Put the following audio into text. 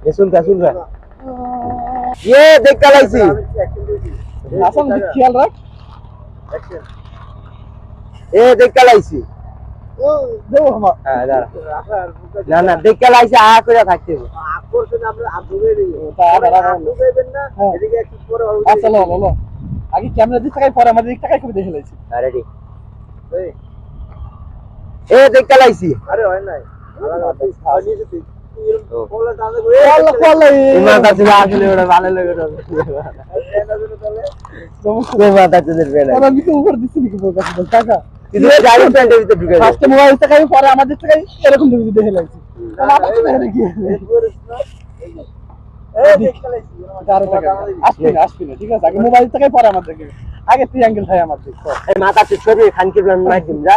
सुन ये देख का लाइसी আসল খেয়াল রাখ ये देख का लाइसी দেবো আমার हां दाঁড়া না না দেখ का लाइसी आ করে থাকতে হবে আকর্ষণ আমরা আবুবে দিই আবুবেন না এদিকে একটু পরে আচ্ছা লো আগে ক্যামেরা দিক টাকায় পরে আমাদের দিক টাকায় ছবি দেখে লাইছি रेडी ए देख का लाइसी আরে হয় নাই নিয়ে যেতে বলে তাহলে মাথা ছিল আসলে ওটা ভালো লাগে ওটা মাথা চুদের বেলা আমি তো উপর দিছি নাকি বলতে টাকা কিন্তু গাড়ি প্যান্টের ভিতরে ঢুকে ফার্স্ট মোবাইল টাকায় পরে আমাদের টাকায় এরকম ছবি দেখে লাইছি আসবি না ঠিক আছে আগে মোবাইল টাকায় পরে আমাদের আগে ট্রায়াঙ্গেল হয় আমাদের মাথা ছবি খানকে প্ল্যান মাইছিম যা